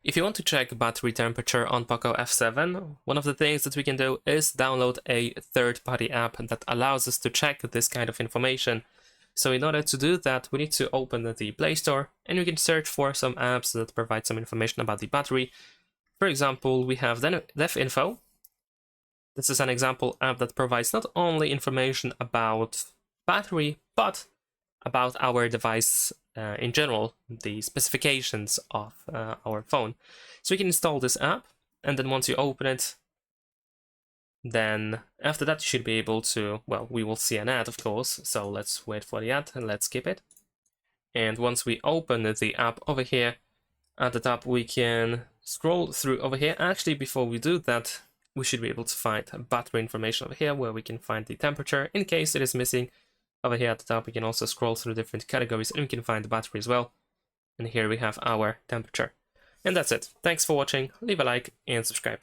If you want to check battery temperature on POCO F7, one of the things that we can do is download a third-party app that allows us to check this kind of information. So in order to do that, we need to open the Play Store and we can search for some apps that provide some information about the battery. For example, we have DefInfo. This is an example app that provides not only information about battery, but about our device in general, the specifications of our phone. So you can install this app, and then once you open it, then after that you should be able to, well, we will see an ad, of course, so let's wait for the ad and let's skip it. And once we open the app over here, at the top we can scroll through over here. Actually, before we do that, we should be able to find battery information over here where we can find the temperature in case it is missing. Over here at the top, we can also scroll through different categories and we can find the battery as well. And here we have our temperature. And that's it. Thanks for watching. Leave a like and subscribe.